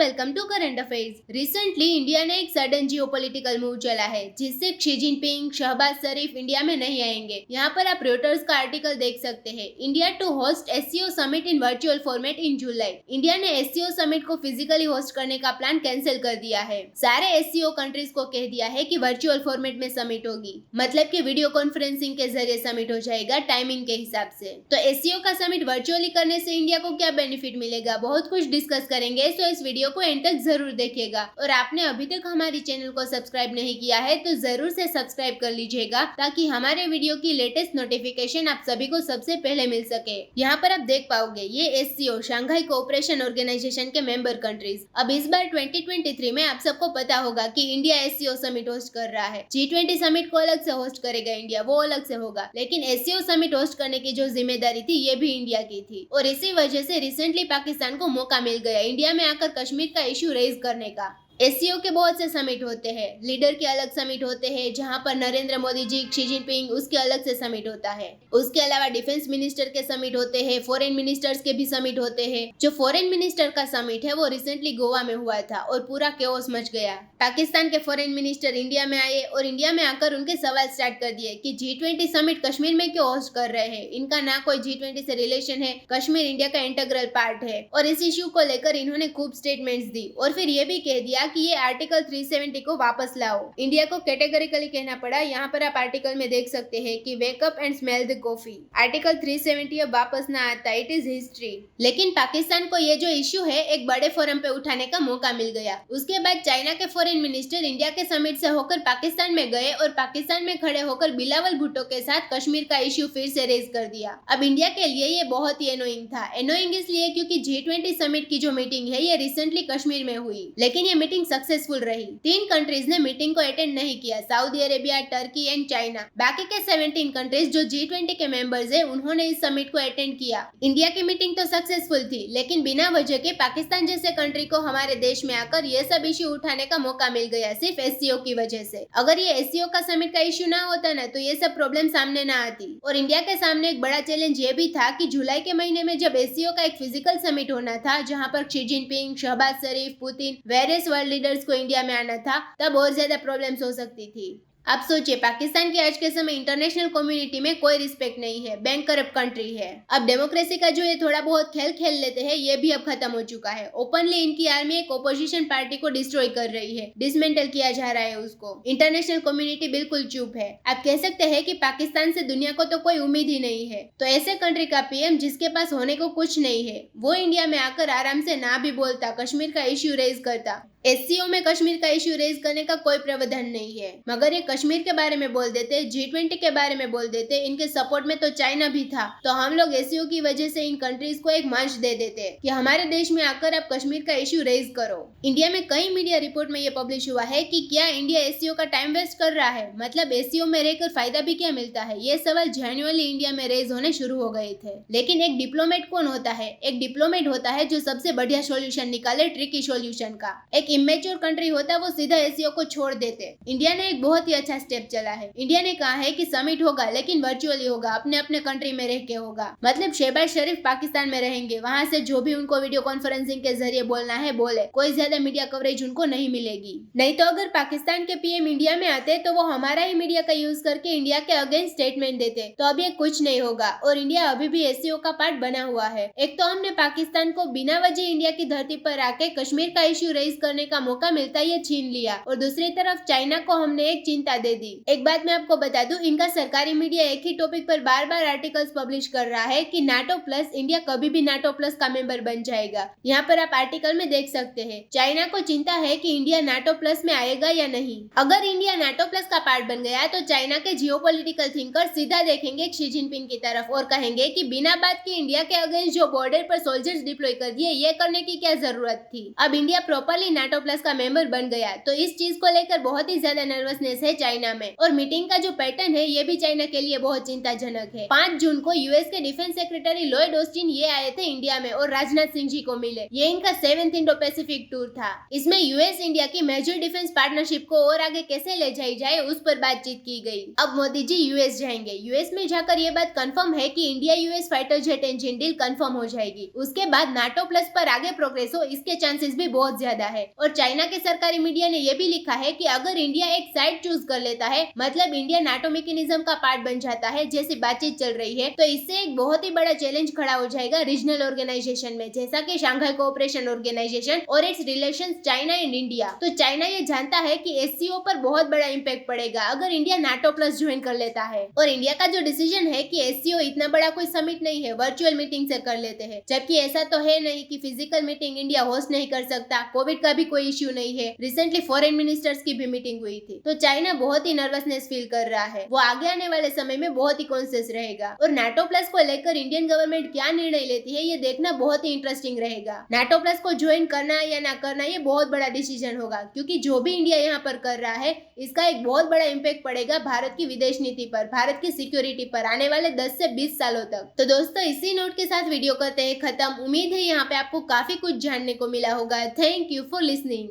Welcome to current affairs. Recently India ने एक sudden geopolitical move चला है जिससे Xi Jinping, Shahbaz Sharif India में नहीं आएंगे। यहाँ पर आप रॉयटर्स का आर्टिकल देख सकते हैं। India to host SCO summit in virtual format in July. India ने एससीओ समिट को फिजिकली होस्ट करने का प्लान कैंसिल कर दिया है। सारे एससीओ कंट्रीज को कह दिया है कि वर्चुअल फॉर्मेट में समिट होगी, मतलब कि वीडियो कॉन्फ्रेंसिंग के जरिए समिट हो जाएगा टाइमिंग के हिसाब से। तो एससीओ का समिट वर्चुअली करने से इंडिया को क्या बेनिफिट मिलेगा, बहुत कुछ डिस्कस करेंगे। तो इस वीडियो को एंड तक जरूर देखिएगा और आपने अभी तक हमारी चैनल को सब्सक्राइब नहीं किया है तो जरूर से सब्सक्राइब कर लीजिएगा ताकि हमारे वीडियो की लेटेस्ट नोटिफिकेशन आप सभी को सबसे पहले मिल सके। यहाँ पर आप देख पाओगे ये एससीओ शंघाई कोऑपरेशन ऑर्गेनाइजेशन के मेंबर कंट्रीज। अब इस बार 2023 में आप सबको पता होगा कि इंडिया एससीओ समिट होस्ट कर रहा है। G20 समिट को अलग से होस्ट करेगा इंडिया, वो अलग से होगा, लेकिन एससीओ समिट होस्ट करने की जो जिम्मेदारी थी ये भी इंडिया की थी। और इसी वजह से रिसेंटली पाकिस्तान को मौका मिल गया इंडिया में आकर कश्मीर का इश्यू रेज करने का। एससीओ के बहुत से समिट होते हैं, लीडर के अलग समिट होते हैं जहां पर नरेंद्र मोदी जी, शी जिनपिंग, उसके अलग से समिट होता है। उसके अलावा डिफेंस मिनिस्टर के समिट होते हैं, फॉरेन मिनिस्टर्स के भी समिट होते हैं। जो फॉरेन मिनिस्टर का समिट है वो रिसेंटली गोवा में हुआ था और पूरा केओस मच गया। पाकिस्तान के फॉरेन मिनिस्टर इंडिया में आए और इंडिया में आकर उनके सवाल स्टार्ट कर दिए कि G20 समिट कश्मीर में क्यों होस्ट कर रहे हैं, इनका ना कोई G20 से रिलेशन है, कश्मीर इंडिया का इंटीग्रल पार्ट है। और इस इश्यू को लेकर इन्होंने खूब स्टेटमेंट्स दी और फिर ये भी कह दिया कि ये आर्टिकल 370 को वापस लाओ। इंडिया को कैटेगरिकली कहना पड़ा। यहाँ पर आप आर्टिकल में देख सकते हैं कि wake up and smell the coffee. Article 370 अब वापस ना आता, इट इज हिस्ट्री। लेकिन पाकिस्तान को ये जो इश्यू है एक बड़े फोरम पे उठाने का मौका मिल गया। उसके बाद चाइना के फॉरेन मिनिस्टर इंडिया के समिट से होकर पाकिस्तान में गए और पाकिस्तान में खड़े होकर बिलावल भुट्टो के साथ कश्मीर का इश्यू फिर से रेज कर दिया। अब इंडिया के लिए ये बहुत ही एनोइंग था। एनोइंग इसलिए क्योंकि G20 समिट की जो मीटिंग है ये रिसेंटली कश्मीर में हुई, लेकिन ये मीटिंग सक्सेसफुल रही। 3 कंट्रीज ने मीटिंग को अटेंड नहीं किया, Saudi Arabia, Turkey and China. बाकी के 17 कंट्रीज जो G20 के मेंबर्स है उन्होंने इस समिट को अटेंड किया। इंडिया की मीटिंग तो सक्सेसफुल थी, लेकिन बिना वजह के पाकिस्तान जैसे कंट्री को हमारे देश में आकर ये सब इश्यू उठाने का मौका मिल गया सिर्फ एससीओ की वजह से। अगर ये एससीओ का समिट का इश्यू ना होता ना तो ये सब प्रॉब्लम सामने ना आती। और इंडिया के सामने एक बड़ा चैलेंज ये भी था कि जुलाई के महीने में जब एससीओ का एक फिजिकल समिट होना था जहां पर she Jinping, Shahbaz Sharif, Putin, various world leaders को इंडिया में आना था, तब और ज्यादा प्रॉब्लम्स हो सकती थी। आप सोचिए पाकिस्तान की आज के समय इंटरनेशनल कम्युनिटी में कोई रिस्पेक्ट नहीं है, बैंक करप्ट कंट्री है। अब डेमोक्रेसी का जो ये थोड़ा बहुत खेल खेल लेते हैं ये भी अब खत्म हो चुका है। ओपनली इनकी आर्मी एक ओपोजिशन पार्टी को डिस्ट्रॉय कर रही है, डिसमेंटल किया जा रहा है उसको। इंटरनेशनल कम्युनिटी बिल्कुल चुप है। आप कह सकते हैं कि पाकिस्तान से दुनिया को तो कोई उम्मीद ही नहीं है। तो ऐसे कंट्री का पीएम जिसके पास होने को कुछ नहीं है वो इंडिया में आकर आराम से ना भी बोलता, कश्मीर का इश्यू रेज करता। एससीओ में कश्मीर का इश्यू रेज करने का कोई प्रावधान नहीं है, मगर ये कश्मीर के बारे में बोल देते, G20 के बारे में बोल देते। इनके सपोर्ट में तो चाइना भी था। तो हम लोग एससीओ की वजह से इन कंट्रीज को एक मंच दे देते कि हमारे देश में आकर आप कश्मीर का इश्यू रेज करो। इंडिया में कई मीडिया रिपोर्ट में ये पब्लिश हुआ है कि क्या इंडिया एससीओ का टाइम वेस्ट कर रहा है, मतलब एससीओ में रहकर फायदा भी क्या मिलता है। ये सवाल जेन्युइनली इंडिया में रेज होने शुरू हो गए थे। लेकिन एक डिप्लोमेट कौन होता है? एक डिप्लोमेट होता है जो सबसे बढ़िया सोल्यूशन निकाले ट्रिकी सोल्यूशन का। एक इमेच्योर कंट्री होता वो सीधा एससीओ को छोड़ देते। इंडिया ने एक बहुत ही अच्छा स्टेप चला है। इंडिया ने कहा है कि समिट होगा लेकिन वर्चुअली होगा, अपने अपने कंट्री में रह के होगा। मतलब शहबाज शरीफ पाकिस्तान में रहेंगे, वहां से जो भी उनको वीडियो कॉन्फ्रेंसिंग के जरिए बोलना है बोले, कोई ज्यादा मीडिया कवरेज उनको नहीं मिलेगी। नहीं तो अगर पाकिस्तान के पीएम इंडिया में आते तो वो हमारा ही मीडिया का यूज करके इंडिया के अगेंस्ट स्टेटमेंट देते। तो अब ये कुछ नहीं होगा और इंडिया अभी भी एससीओ का पार्ट बना हुआ है। एक तो हमने पाकिस्तान को बिना वजह इंडिया की धरती पर आके कश्मीर का इश्यू रेज करने का मौका मिलता ये छीन लिया, और दूसरी तरफ चाइना को हमने एक चिंता दे दी। एक बात मैं आपको बता दूं, इनका सरकारी मीडिया एक ही टॉपिक पर बार बार आर्टिकल्स पब्लिश कर रहा है कि नाटो प्लस, इंडिया कभी भी नाटो प्लस का मेंबर बन जाएगा। यहाँ पर आप आर्टिकल में देख सकते हैं चाइना को चिंता है कि इंडिया नाटो प्लस में आएगा या नहीं। अगर इंडिया नाटो प्लस का पार्ट बन गया तो चाइना के जियोपॉलिटिकल थिंकर सीधा देखेंगे शी जिनपिंग की तरफ और कहेंगे कि बिना बात के इंडिया के अगेंस्ट जो बॉर्डर पर सोल्जर्स डिप्लॉय कर दिए ये करने की क्या जरूरत थी। अब इंडिया प्रॉपरली नाटो प्लस का मेंबर बन गया। तो इस चीज को लेकर बहुत ही ज्यादा नर्वसनेस है चाइना में, और मीटिंग का जो पैटर्न है ये भी चाइना के लिए बहुत चिंताजनक है। 5 जून को यूएस के डिफेंस सेक्रेटरी लॉयड ऑस्टिन ये आए थे इंडिया में और राजनाथ सिंह जी को मिले। ये इनका 7th इंडो पैसिफिक टूर था। इसमें यूएस इंडिया की मेजर डिफेंस पार्टनरशिप को और आगे कैसे ले जाई जाए उस पर बातचीत की गई। अब मोदी जी यूएस जाएंगे। यूएस में जाकर ये बात कंफर्म है कि India US fighter jet engine deal confirm हो जाएगी। उसके बाद नाटो प्लस पर आगे प्रोग्रेस हो इसके चांसेस भी बहुत ज्यादा है। और चाइना के सरकारी मीडिया ने यह भी लिखा है कि अगर इंडिया एक साइड चूज कर लेता है, मतलब इंडिया नाटो मैकेनिज्म का पार्ट बन जाता है जैसी बातचीत चल रही है, तो इससे एक बहुत ही बड़ा चैलेंज खड़ा हो जाएगा रीजनल ऑर्गेनाइजेशन में, जैसा कि शंघाई कोऑपरेशन ऑर्गेनाइजेशन और it's relations China and India. तो चाइना ये जानता है कि एससीओ पर बहुत बड़ा इंपैक्ट पड़ेगा अगर इंडिया नाटो प्लस ज्वाइन कर लेता है। और इंडिया का जो डिसीजन है कि एससीओ इतना बड़ा कोई समिट नहीं है, वर्चुअल मीटिंग से कर लेते हैं, जबकि ऐसा तो है नहीं कि फिजिकल मीटिंग इंडिया होस्ट नहीं कर सकता। कोविड का भी कोई इश्यू नहीं है। रिसेंटली फॉरेन मिनिस्टर्स की भी मीटिंग हुई थी। तो चाइना बहुत ही नर्वसनेस फील कर रहा है। वो आगे आने वाले समय में बहुत ही कॉन्शियस रहेगा। और नाटो प्लस को लेकर इंडियन गवर्नमेंट क्या निर्णय लेती है ये देखना बहुत ही इंटरेस्टिंग रहेगा। नाटो प्लस को ज्वाइन करना या ना करना ये बहुत बड़ा डिसीजन होगा, क्योंकि जो भी इंडिया यहाँ पर कर रहा है इसका एक बहुत बड़ा इम्पैक्ट पड़ेगा भारत की विदेश नीति पर, भारत की सिक्योरिटी पर आने वाले 10 से 20 सालों तक। तो दोस्तों इसी नोट के साथ वीडियो करते हैं खत्म। उम्मीद है यहाँ पे आपको काफी कुछ जानने को मिला होगा। Thank you for listening.